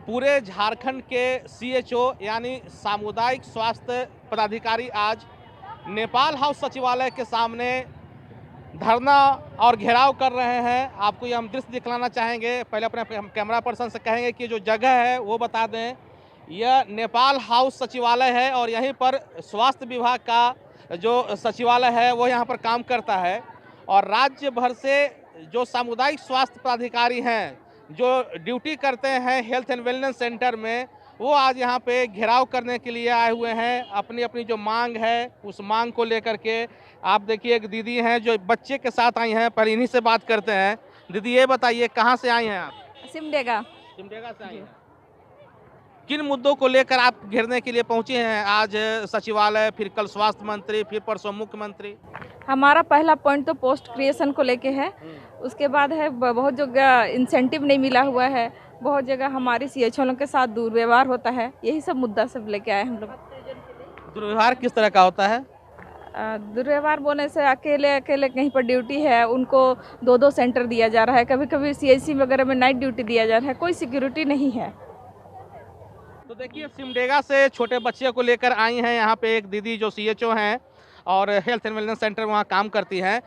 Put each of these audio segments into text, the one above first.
पूरे झारखंड के सीएचओ यानी सामुदायिक स्वास्थ्य पदाधिकारी आज नेपाल हाउस सचिवालय के सामने धरना और घेराव कर रहे हैं। आपको ये हम दृश्य दिखलाना चाहेंगे। पहले अपने कैमरा पर्सन से कहेंगे कि जो जगह है वो बता दें। यह नेपाल हाउस सचिवालय है और यहीं पर स्वास्थ्य विभाग का जो सचिवालय है वो यहाँ पर काम करता है। और राज्य भर से जो सामुदायिक स्वास्थ्य पदाधिकारी हैं जो ड्यूटी करते हैं हेल्थ एंड वेलनेस सेंटर में, वो आज यहाँ पे घेराव करने के लिए आए हुए हैं। अपनी अपनी जो मांग है उस मांग को लेकर के आप देखिए एक दीदी हैं जो बच्चे के साथ आई हैं। पहले इन्हीं से बात करते हैं। दीदी ये बताइए कहाँ से आई हैं आप? सिमडेगा। सिमडेगा से आई हैं। किन मुद्दों को लेकर आप घेरने के लिए पहुंचे हैं आज सचिवालय, फिर कल स्वास्थ्य मंत्री, फिर परसों मुख्यमंत्री? हमारा पहला पॉइंट तो पोस्ट क्रिएशन को लेके है। उसके बाद है बहुत जगह इंसेंटिव नहीं मिला हुआ है, बहुत जगह हमारे सीएचओ के साथ दुर्व्यवहार होता है। यही सब मुद्दा सब लेके आए हम लोग। दुर्व्यवहार किस तरह का होता है? दुर्व्यवहार बोलने से अकेले अकेले कहीं पर ड्यूटी है उनको 2-2 सेंटर दिया जा रहा है, कभी कभी सीएचसी वगैरह में नाइट ड्यूटी दिया जा रहा है, कोई सिक्योरिटी नहीं है। तो देखिए सिमडेगा से छोटे बच्चे को लेकर आई हैं यहाँ पे एक दीदी जो सीएचओ हैं और हेल्थ एंड वेलनेस सेंटर वहाँ काम करती हैं।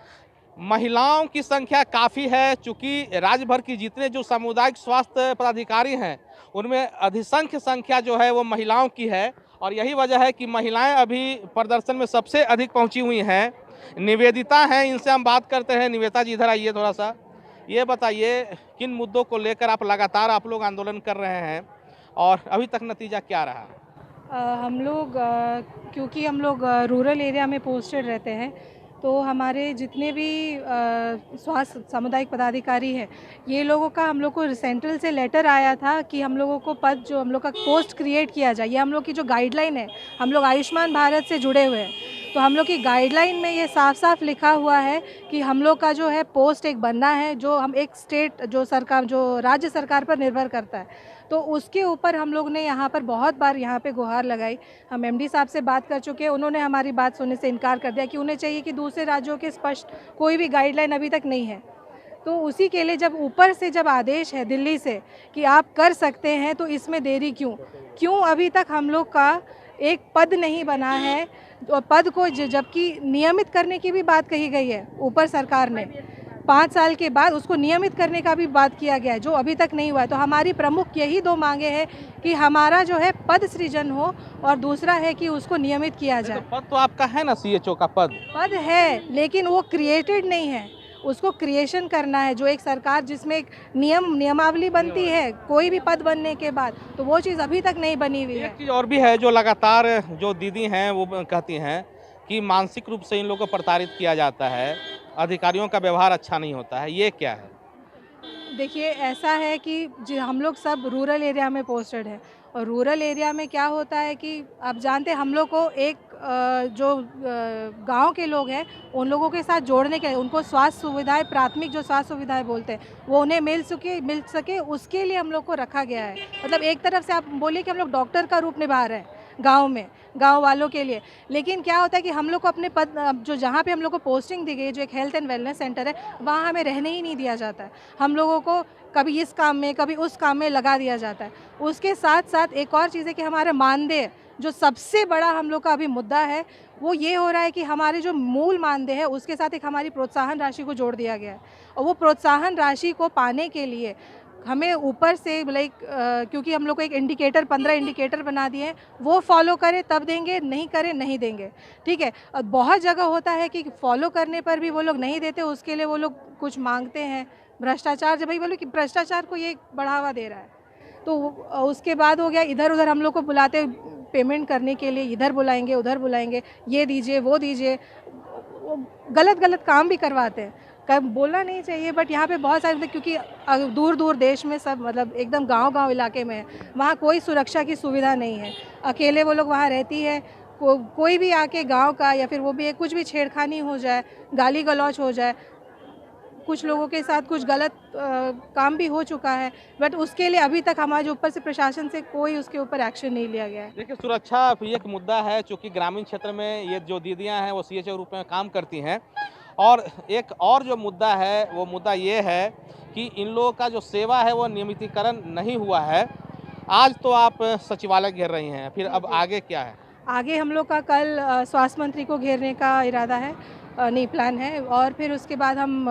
महिलाओं की संख्या काफ़ी है, चूँकि राज्य भर की जितने जो सामुदायिक स्वास्थ्य पदाधिकारी हैं उनमें अधिसंख्य संख्या जो है वो महिलाओं की है। और यही वजह है कि महिलाएं अभी प्रदर्शन में सबसे अधिक पहुंची हुई हैं। निवेदिता हैं, इनसे हम बात करते हैं। निवेदिता जी इधर आइए थोड़ा सा। ये बताइए किन मुद्दों को लेकर आप लोग आंदोलन कर रहे हैं और अभी तक नतीजा क्या रहा? हम लोग क्योंकि हम लोग रूरल एरिया में पोस्टेड रहते हैं, तो हमारे जितने भी स्वास्थ्य सामुदायिक पदाधिकारी हैं, ये लोगों का हम लोग को सेंट्रल से लेटर आया था कि हम लोगों को पद जो हम लोग का पोस्ट क्रिएट किया जाए। ये हम लोग की जो गाइडलाइन है, हम लोग आयुष्मान भारत से जुड़े हुए हैं, तो हम लोग की गाइडलाइन में ये साफ साफ लिखा हुआ है कि हम लोग का जो है पोस्ट एक बनना है जो हम एक स्टेट जो सरकार जो राज्य सरकार पर निर्भर करता है। तो उसके ऊपर हम लोग ने यहाँ पर बहुत बार यहाँ पे गुहार लगाई। हम एमडी साहब से बात कर चुके हैं, उन्होंने हमारी बात सुनने से इनकार कर दिया कि उन्हें चाहिए कि दूसरे राज्यों के स्पष्ट कोई भी गाइडलाइन अभी तक नहीं है। तो उसी के लिए जब ऊपर से जब आदेश है दिल्ली से कि आप कर सकते हैं, तो इसमें देरी क्यों अभी तक हम लोग का एक पद नहीं बना है। और पद को जबकि नियमित करने की भी बात कही गई है ऊपर सरकार ने, 5 साल के बाद उसको नियमित करने का भी बात किया गया है, जो अभी तक नहीं हुआ है। तो हमारी प्रमुख यही 2 मांगे हैं कि हमारा जो है पद सृजन हो और दूसरा है कि उसको नियमित किया जाए। तो पद तो आपका है ना, सीएचओ का पद है, लेकिन वो क्रिएटेड नहीं है, उसको क्रिएशन करना है। जो एक सरकार जिसमें एक नियमावली बनती है कोई भी पद बनने के बाद, तो वो चीज़ अभी तक नहीं बनी हुई है। एक चीज़ और भी है जो लगातार जो दीदी हैं वो कहती हैं कि मानसिक रूप से इन लोगों को प्रताड़ित किया जाता है, अधिकारियों का व्यवहार अच्छा नहीं होता है, ये क्या है? देखिए ऐसा है कि जो हम लोग सब रूरल एरिया में पोस्टेड है, और रूरल एरिया में क्या होता है कि आप जानते हैं हम लोग को एक जो गांव के लोग हैं उन लोगों के साथ जोड़ने के लिए उनको स्वास्थ्य सुविधाएं, प्राथमिक जो स्वास्थ्य सुविधाएं बोलते हैं, वो उन्हें मिल सके उसके लिए हम लोग को रखा गया है। मतलब एक तरफ से आप बोलिए कि हम लोग डॉक्टर का रूप निभा रहे हैं गांव में, गांव वालों के लिए। लेकिन क्या होता है कि हम लोग को अपने पद जो जहाँ पे हम लोग को पोस्टिंग दी गई है, जो एक हेल्थ एंड वेलनेस सेंटर है, वहाँ हमें रहने ही नहीं दिया जाता है। हम लोगों को कभी इस काम में कभी उस काम में लगा दिया जाता है। उसके साथ साथ एक और चीज़ है कि हमारे मानदेय, जो सबसे बड़ा हम लोग का अभी मुद्दा है, वो ये हो रहा है कि हमारे जो मूल मानदेय है उसके साथ एक हमारी प्रोत्साहन राशि को जोड़ दिया गया है। और वो प्रोत्साहन राशि को पाने के लिए हमें ऊपर से क्योंकि हम लोग को एक इंडिकेटर 15 इंडिकेटर बना दिए हैं, वो फॉलो करें तब देंगे, नहीं करें नहीं देंगे, ठीक है। और बहुत जगह होता है कि फॉलो करने पर भी वो लोग नहीं देते, उसके लिए वो लोग कुछ मांगते हैं, भ्रष्टाचार। जब भाई बोलो कि भ्रष्टाचार को ये बढ़ावा दे रहा है, तो उसके बाद हो गया इधर उधर हम लोग को बुलाते पेमेंट करने के लिए, इधर बुलाएंगे उधर बुलाएंगे, ये दीजिए वो दीजिए, गलत काम भी करवाते हैं। कब बोलना नहीं चाहिए, बट यहाँ पे बहुत सारे क्योंकि दूर दूर देश में सब मतलब एकदम गांव इलाके में है, वहाँ कोई सुरक्षा की सुविधा नहीं है, अकेले वो लोग वहाँ रहती है। कोई भी आके गांव का या फिर वो भी कुछ भी छेड़खानी हो जाए, गाली गलौज हो जाए, कुछ लोगों के साथ कुछ गलत काम भी हो चुका है, बट उसके लिए अभी तक हमारे ऊपर से प्रशासन से कोई उसके ऊपर एक्शन नहीं लिया गया है। देखिए सुरक्षा एक मुद्दा है, चूँकि ग्रामीण क्षेत्र में ये जो दीदियाँ हैं वो सीएचओ रूप में काम करती हैं। और एक और जो मुद्दा है वो मुद्दा ये है कि इन लोगों का जो सेवा है वो नियमितीकरण नहीं हुआ है। आज तो आप सचिवालय घेर रही हैं, फिर अब आगे क्या है? आगे हम लोग का कल स्वास्थ्य मंत्री को घेरने का इरादा है, नहीं प्लान है, और फिर उसके बाद हम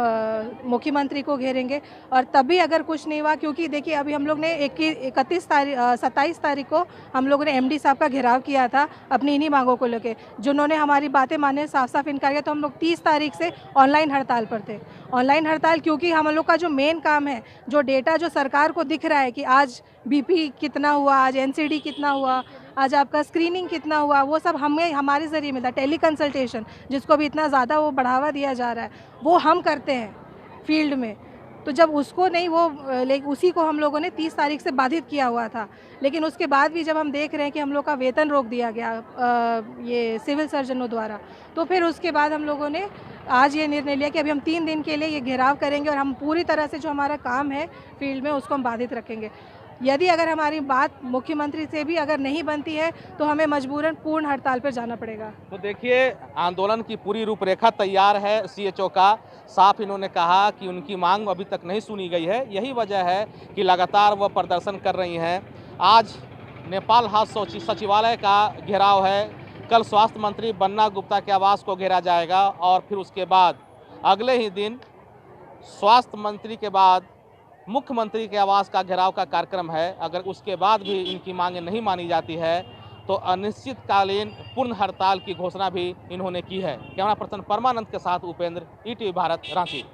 मुख्यमंत्री को घेरेंगे। और तभी अगर कुछ नहीं हुआ, क्योंकि देखिए अभी हम लोग ने 27 तारीख को हम लोगों ने एमडी साहब का घेराव किया था अपनी इन्हीं मांगों को लेके, जिन्होंने हमारी बातें मानने साफ साफ इनकार किया। तो हम लोग 30 तारीख से ऑनलाइन हड़ताल पर थे। ऑनलाइन हड़ताल क्योंकि हम लोग का जो मेन काम है, जो डेटा जो सरकार को दिख रहा है कि आज बीपी कितना हुआ, आज एनसीडी कितना हुआ, आज आपका स्क्रीनिंग कितना हुआ, वो सब हमें हमारे ज़रिए मिलता है। टेली कंसल्टेशन जिसको भी इतना ज़्यादा वो बढ़ावा दिया जा रहा है, वो हम करते हैं फील्ड में। तो जब उसको नहीं, वो उसी को हम लोगों ने 30 तारीख से बाधित किया हुआ था। लेकिन उसके बाद भी जब हम देख रहे हैं कि हम लोग का वेतन रोक दिया गया ये सिविल सर्जनों द्वारा, तो फिर उसके बाद हम लोगों ने आज ये निर्णय लिया कि अभी हम 3 दिन के लिए ये घेराव करेंगे और हम पूरी तरह से जो हमारा काम है फील्ड में उसको हम बाधित रखेंगे। यदि अगर हमारी बात मुख्यमंत्री से भी अगर नहीं बनती है तो हमें मजबूरन पूर्ण हड़ताल पर जाना पड़ेगा। तो देखिए, आंदोलन की पूरी रूपरेखा तैयार है सीएचओ का। साफ इन्होंने कहा कि उनकी मांग अभी तक नहीं सुनी गई है। यही वजह है कि लगातार वह प्रदर्शन कर रही हैं। आज नेपाल हाउस सचिवालय का घेराव है, कल स्वास्थ्य मंत्री बन्ना गुप्ता के आवास को घेरा जाएगा और फिर उसके बाद अगले ही दिन स्वास्थ्य मंत्री के बाद मुख्यमंत्री के आवास का घेराव का कार्यक्रम है। अगर उसके बाद भी इनकी मांगें नहीं मानी जाती है तो अनिश्चितकालीन पूर्ण हड़ताल की घोषणा भी इन्होंने की है। कैमरा पर्सन परमानंद के साथ उपेंद्र, ईटीवी भारत, रांची।